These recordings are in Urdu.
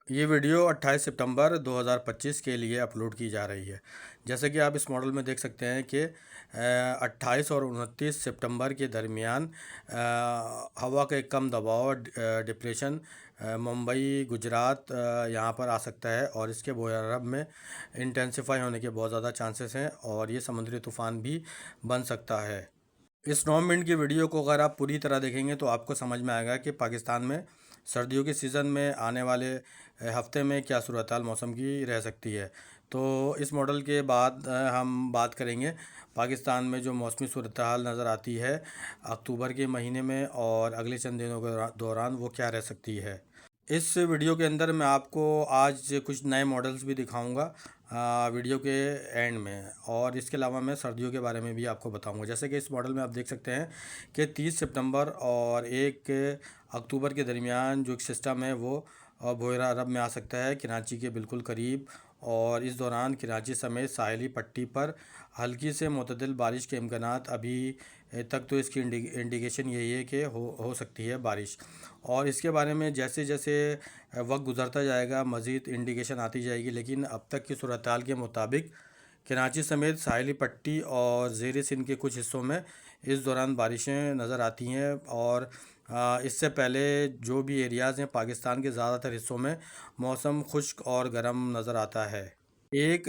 یہ ویڈیو 28 سپتمبر 2025 کے لیے اپلوڈ کی جا رہی ہے۔ جیسے کہ آپ اس ماڈل میں دیکھ سکتے ہیں کہ 28 اور 29 سپتمبر کے درمیان ہوا کا ایک کم دباؤ ڈپریشن ممبئی گجرات یہاں پر آ سکتا ہے، اور اس کے بحیرہ عرب میں انٹینسیفائی ہونے کے بہت زیادہ چانسز ہیں، اور یہ سمندری طوفان بھی بن سکتا ہے۔ اس 9 منٹ کی ویڈیو کو اگر آپ پوری طرح دیکھیں گے تو آپ کو سمجھ میں آئے گا کہ پاکستان میں سردیوں کے سیزن میں آنے والے ہفتے میں کیا صورتحال موسم کی رہ سکتی ہے۔ تو اس ماڈل کے بعد ہم بات کریں گے پاکستان میں جو موسمی صورتحال نظر آتی ہے اکتوبر کے مہینے میں اور اگلے چند دنوں کے دوران وہ کیا رہ سکتی ہے۔ اس ویڈیو کے اندر میں آپ کو آج کچھ نئے ماڈلز بھی دکھاؤں گا ویڈیو کے اینڈ میں، اور اس کے علاوہ میں سردیوں کے بارے میں بھی آپ کو بتاؤں گا۔ جیسے کہ اس ماڈل میں آپ دیکھ سکتے ہیں کہ 30 سپتمبر اور 1 اکتوبر کے درمیان جو ایک سسٹم ہے وہ بحیرہ عرب میں آ سکتا ہے، کراچی کے بالکل قریب، اور اس دوران کراچی سمیت ساحلی پٹی پر ہلکی سے معتدل بارش کے امکانات ابھی تک تو اس کی انڈیکیشن یہی ہے کہ ہو سکتی ہے بارش، اور اس کے بارے میں جیسے جیسے وقت گزرتا جائے گا مزید انڈیکیشن آتی جائے گی، لیکن اب تک کی صورتحال کے مطابق کراچی سمیت ساحلی پٹی اور زیر سندھ کے کچھ حصوں میں اس دوران بارشیں نظر آتی ہیں، اور اس سے پہلے جو بھی ایریاز ہیں پاکستان کے زیادہ تر حصوں میں موسم خشک اور گرم نظر آتا ہے۔ 1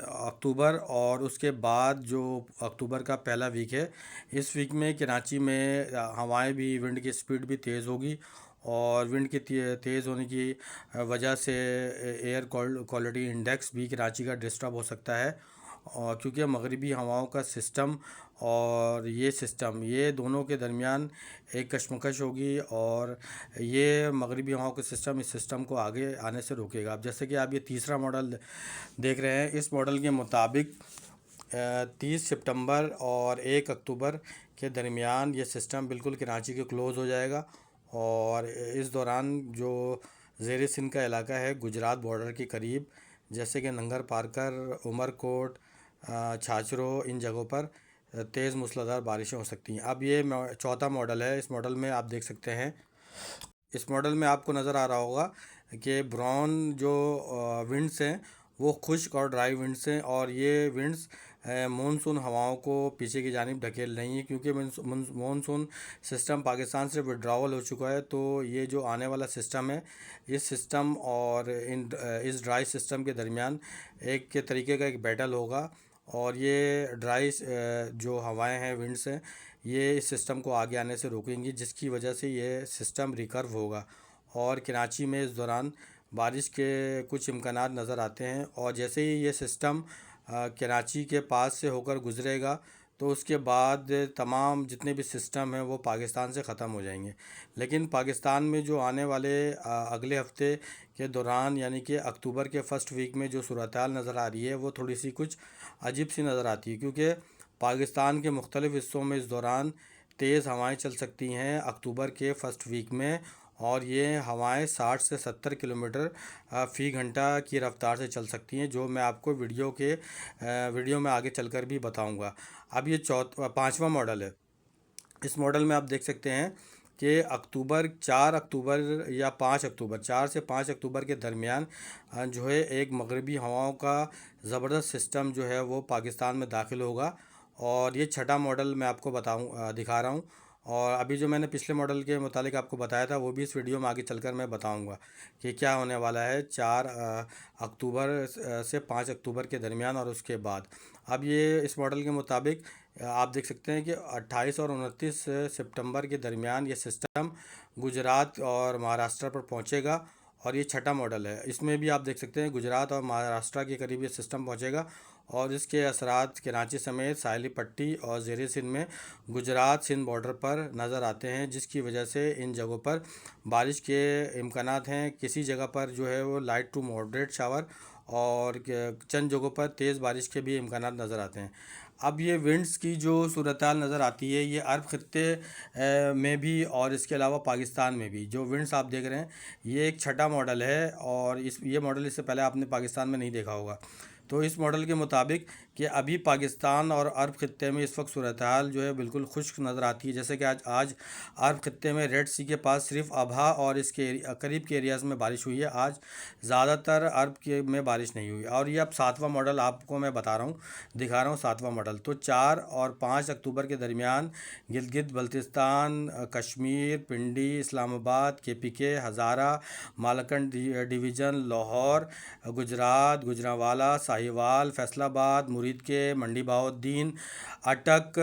اکتوبر اور اس کے بعد جو اکتوبر کا پہلا ویک ہے، اس ویک میں کراچی میں ہوائیں بھی، ونڈ کی سپیڈ بھی تیز ہوگی، اور ونڈ کی تیز ہونے کی وجہ سے ایئر کوالٹی انڈیکس بھی کراچی کا ڈسٹرب ہو سکتا ہے، اور کیونکہ مغربی ہواؤں کا سسٹم اور یہ دونوں کے درمیان ایک کشمکش ہوگی، اور یہ مغربی ہواؤں کا سسٹم اس سسٹم کو آگے آنے سے روکے گا۔ اب جیسے کہ آپ یہ تیسرا ماڈل دیکھ رہے ہیں، اس ماڈل کے مطابق 30 سپتمبر اور 1 اکتوبر کے درمیان یہ سسٹم بالکل کراچی کے کلوز ہو جائے گا، اور اس دوران جو زیر سندھ کا علاقہ ہے گجرات بارڈر کے قریب، جیسے کہ ننگر پارکر، عمر کوٹ، چھاچرو، ان جگہوں پر تیز موسلادھار بارشیں ہو سکتی ہیں۔ اب یہ چوتھا ماڈل ہے۔ اس ماڈل میں آپ دیکھ سکتے ہیں، اس ماڈل میں آپ کو نظر آ رہا ہوگا کہ براؤن جو ونڈس ہیں وہ خشک اور ڈرائی ونڈس ہیں، اور یہ ونڈس مونسون ہواؤں کو پیچھے کی جانب دھکیل رہی ہیں، کیونکہ مونسون سسٹم پاکستان سے وڈراول ہو چکا ہے۔ تو یہ جو آنے والا سسٹم ہے، اس سسٹم اور اس ڈرائی سسٹم کے درمیان ایک طریقے کا ایک بیٹل ہوگا، اور یہ ڈرائی جو ہوائیں ہیں، ونڈس ہیں، یہ اس سسٹم کو آگے آنے سے روکیں گی، جس کی وجہ سے یہ سسٹم ریکرو ہوگا، اور کراچی میں اس دوران بارش کے کچھ امکانات نظر آتے ہیں۔ اور جیسے ہی یہ سسٹم کراچی کے پاس سے ہو کر گزرے گا تو اس کے بعد تمام جتنے بھی سسٹم ہیں وہ پاکستان سے ختم ہو جائیں گے، لیکن پاکستان میں جو آنے والے اگلے ہفتے کے دوران، یعنی کہ اکتوبر کے فرسٹ ویک میں جو صورتحال نظر آ رہی ہے وہ تھوڑی سی کچھ عجیب سی نظر آتی ہے، کیونکہ پاکستان کے مختلف حصوں میں اس دوران تیز ہوائیں چل سکتی ہیں اکتوبر کے فرسٹ ویک میں، اور یہ ہوائیں 60 سے 70 کلومیٹر فی گھنٹہ کی رفتار سے چل سکتی ہیں، جو میں آپ کو ویڈیو میں آگے چل کر بھی بتاؤں گا۔ اب یہ پانچواں ماڈل ہے۔ اس ماڈل میں آپ دیکھ سکتے ہیں کہ 4 اکتوبر یا 5 اکتوبر 4 سے 5 اکتوبر کے درمیان جو ہے ایک مغربی ہواؤں کا زبردست سسٹم جو ہے وہ پاکستان میں داخل ہوگا، اور یہ چھٹا ماڈل میں آپ کو دکھا رہا ہوں، اور ابھی جو میں نے پچھلے ماڈل کے متعلق آپ کو بتایا تھا وہ بھی اس ویڈیو میں آگے چل کر میں بتاؤں گا کہ کیا ہونے والا ہے 4 اکتوبر سے 5 اکتوبر کے درمیان اور اس کے بعد۔ اب یہ اس ماڈل کے مطابق آپ دیکھ سکتے ہیں کہ 28 اور 29 سپتمبر کے درمیان یہ سسٹم گجرات اور مہاراشٹر پر پہنچے گا، اور یہ چھٹا ماڈل ہے۔ اس میں بھی آپ دیکھ سکتے ہیں گجرات اور مہاراشٹر کے قریب یہ سسٹم پہنچے گا، اور اس کے اثرات کراچی سمیت ساحلی پٹی اور زیر سندھ میں گجرات سندھ بارڈر پر نظر آتے ہیں، جس کی وجہ سے ان جگہوں پر بارش کے امکانات ہیں۔ کسی جگہ پر جو ہے وہ لائٹ ٹو ماڈریٹ شاور، اور چند جگہوں پر تیز بارش کے بھی امکانات نظر آتے ہیں۔ اب یہ ونڈز کی جو صورتحال نظر آتی ہے یہ عرب خطے میں بھی اور اس کے علاوہ پاکستان میں بھی جو ونڈز آپ دیکھ رہے ہیں یہ ایک چھٹا ماڈل ہے، اور یہ ماڈل اس سے پہلے آپ نے پاکستان میں نہیں دیکھا ہوگا۔ تو اس ماڈل کے مطابق کہ ابھی پاکستان اور عرب خطے میں اس وقت صورتحال جو ہے بالکل خشک نظر آتی ہے، جیسے کہ آج عرب خطے میں ریڈ سی کے پاس صرف ابہا اور اس کے قریب کے ایریاز میں بارش ہوئی ہے۔ آج زیادہ تر عرب کے میں بارش نہیں ہوئی، اور یہ اب 7واں ماڈل آپ کو میں بتا رہا ہوں، دکھا رہا ہوں 7واں ماڈل۔ تو 4 اور 5 اکتوبر کے درمیان گلگت بلتستان، کشمیر، پنڈی، اسلام آباد، KPK، ہزارہ، مالکنڈ ڈویژن، لاہور، گجرات، گوجرانوالا، ساہیوال، فیصل آباد، مرید کے، منڈی بہاؤالدین، اٹک،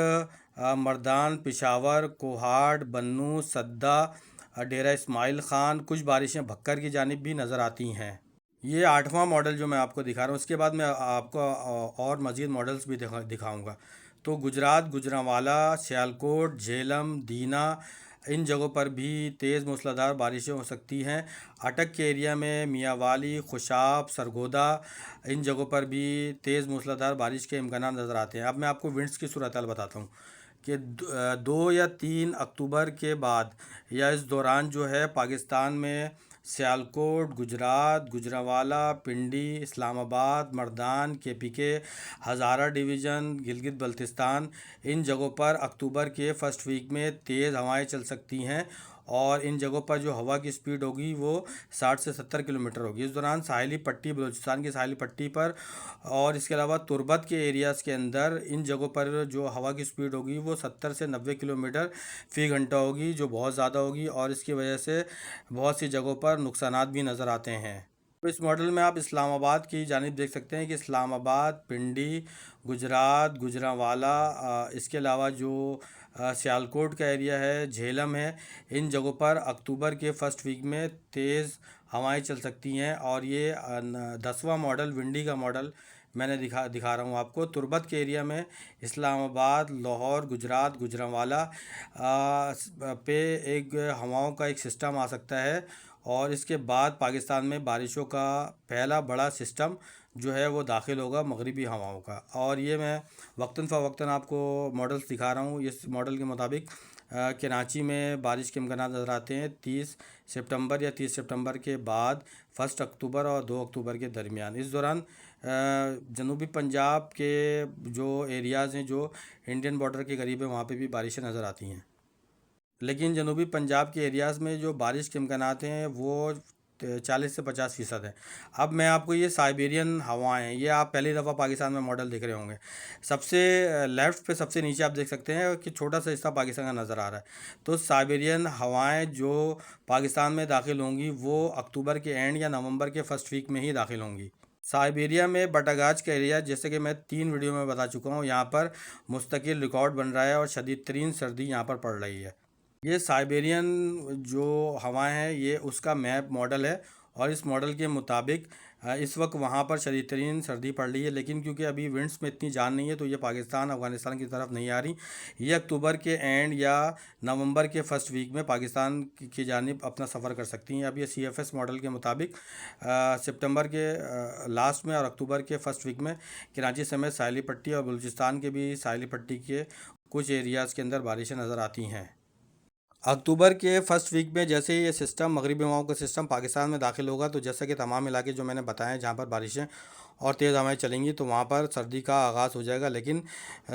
مردان، پشاور، کوہاٹ، بنوں، سدہ، ڈیرہ اسماعیل خان، کچھ بارشیں بھکر کی جانب بھی نظر آتی ہیں۔ یہ 8واں ماڈل جو میں آپ کو دکھا رہا ہوں، اس کے بعد میں آپ کو اور مزید ماڈلز بھی دکھاؤں گا۔ تو گجرات، گوجرانوالا، سیالکوٹ، جہلم، دینا، ان جگہوں پر بھی تیز موسلادھار بارشیں ہو سکتی ہیں۔ اٹک کے ایریا میں میاں والی، خوشاب، سرگودا، ان جگہوں پر بھی تیز موسلادھار بارش کے امکانات نظر آتے ہیں۔ اب میں آپ کو ونڈس کی صورتحال بتاتا ہوں کہ 2 یا 3 اکتوبر کے بعد یا اس دوران جو ہے پاکستان میں سیالکوٹ، گجرات، گوجرانوالا، پنڈی، اسلام آباد، مردان، KPK، ہزارہ ڈویژن، گلگت بلتستان، ان جگہوں پر اکتوبر کے فرسٹ ویک میں تیز ہوائیں چل سکتی ہیں، اور ان جگہوں پر جو ہوا کی سپیڈ ہوگی وہ 60 سے 70 کلومیٹر ہوگی۔ اس دوران ساحلی پٹی، بلوچستان کی ساحلی پٹی پر اور اس کے علاوہ تربت کے ایریاز کے اندر ان جگہوں پر جو ہوا کی سپیڈ ہوگی وہ 70 سے 90 کلومیٹر فی گھنٹہ ہوگی، جو بہت زیادہ ہوگی، اور اس کی وجہ سے بہت سی جگہوں پر نقصانات بھی نظر آتے ہیں۔ اس ماڈل میں آپ اسلام آباد کی جانب دیکھ سکتے ہیں کہ اسلام آباد، پنڈی، گجرات، گوجرانوالا، اس کے علاوہ جو سیالکوٹ کا ایریا ہے، جہلم ہے، ان جگہوں پر اکتوبر کے فرسٹ ویک میں تیز ہوائیں چل سکتی ہیں، اور یہ 10واں ماڈل ونڈی کا ماڈل میں نے دکھا رہا ہوں آپ کو۔ تربت کے ایریا میں اسلام آباد، لاہور، گجرات، گوجرانوالا پہ ایک ہواؤں کا ایک سسٹم آ سکتا ہے، اور اس کے بعد پاکستان میں بارشوں کا پہلا بڑا سسٹم جو ہے وہ داخل ہوگا مغربی ہواؤں کا، اور یہ میں وقتاً فوقتاً آپ کو ماڈلز دکھا رہا ہوں۔ اس ماڈل کے مطابق کراچی میں بارش کے امکانات نظر آتے ہیں 30 سپتمبر یا 30 سپتمبر کے بعد 1 اکتوبر اور 2 اکتوبر کے درمیان۔ اس دوران جنوبی پنجاب کے جو ایریاز ہیں جو انڈین بارڈر کے قریب ہیں وہاں پہ بھی بارشیں نظر آتی ہیں، لیکن جنوبی پنجاب کے ایریاز میں جو بارش کے امکانات ہیں وہ 40 سے 50% ہیں۔ اب میں آپ کو یہ سائبیرین ہوائیں ہیں، یہ آپ پہلی دفعہ پاکستان میں ماڈل دیکھ رہے ہوں گے۔ سب سے لیفٹ پہ سب سے نیچے آپ دیکھ سکتے ہیں کہ چھوٹا سا حصہ پاکستان کا نظر آ رہا ہے۔ تو سائبیرین ہوائیں جو پاکستان میں داخل ہوں گی وہ اکتوبر کے اینڈ یا نومبر کے فرسٹ ویک میں ہی داخل ہوں گی۔ سائبیریا میں بٹاگاج کا ایریا، جیسے کہ میں 3 ویڈیو میں بتا چکا ہوں، یہاں پر مستقل ریکارڈ بن رہا ہے اور شدید ترین سردی یہاں پر پڑ رہی ہے۔ یہ سائبیرین جو ہوائیں ہیں یہ اس کا میپ ماڈل ہے، اور اس ماڈل کے مطابق اس وقت وہاں پر شدید ترین سردی پڑ رہی ہے، لیکن کیونکہ ابھی ونڈس میں اتنی جان نہیں ہے تو یہ پاکستان افغانستان کی طرف نہیں آ رہی۔ یہ اکتوبر کے اینڈ یا نومبر کے فرسٹ ویک میں پاکستان کی جانب اپنا سفر کر سکتی ہیں۔ اب یہ CFS ماڈل کے مطابق سپتمبر کے لاسٹ میں اور اکتوبر کے فرسٹ ویک میں کراچی سمیت ساحلی پٹی اور بلوچستان کے بھی ساحلی پٹی کے کچھ ایریاز کے اندر بارشیں نظر آتی ہیں۔ اکتوبر کے فرسٹ ویک میں جیسے یہ سسٹم مغربی ہواؤں کا سسٹم پاکستان میں داخل ہوگا تو جیسا کہ تمام علاقے جو میں نے بتائے ہیں جہاں پر بارشیں اور تیز ہوائیں چلیں گی تو وہاں پر سردی کا آغاز ہو جائے گا، لیکن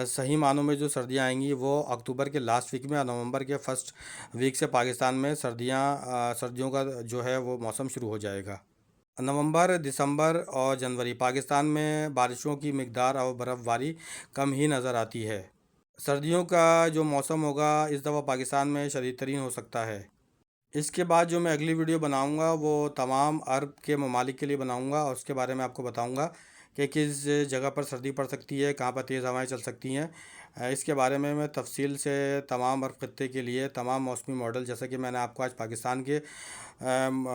صحیح معنوں میں جو سردیاں آئیں گی وہ اکتوبر کے لاسٹ ویک میں اور نومبر کے فرسٹ ویک سے پاکستان میں سردیوں کا جو ہے وہ موسم شروع ہو جائے گا۔ نومبر، دسمبر اور جنوری پاکستان میں بارشوں کی مقدار اور برف باری کم ہی نظر آتی ہے۔ سردیوں کا جو موسم ہوگا اس دفعہ پاکستان میں شدید ترین ہو سکتا ہے۔ اس کے بعد جو میں اگلی ویڈیو بناؤں گا وہ تمام عرب کے ممالک کے لیے بناؤں گا، اور اس کے بارے میں آپ کو بتاؤں گا کہ کس جگہ پر سردی پڑ سکتی ہے، کہاں پر تیز ہوائیں چل سکتی ہیں۔ اس کے بارے میں تفصیل سے تمام عرب خطے کے لیے تمام موسمی ماڈل، جیسا کہ میں نے آپ کو آج پاکستان کے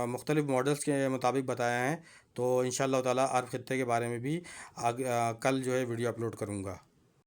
مختلف ماڈلز کے مطابق بتایا ہیں، تو انشاءاللہ تعالی عرب خطے کے بارے میں بھی کل جو ہے ویڈیو اپلوڈ کروں گا۔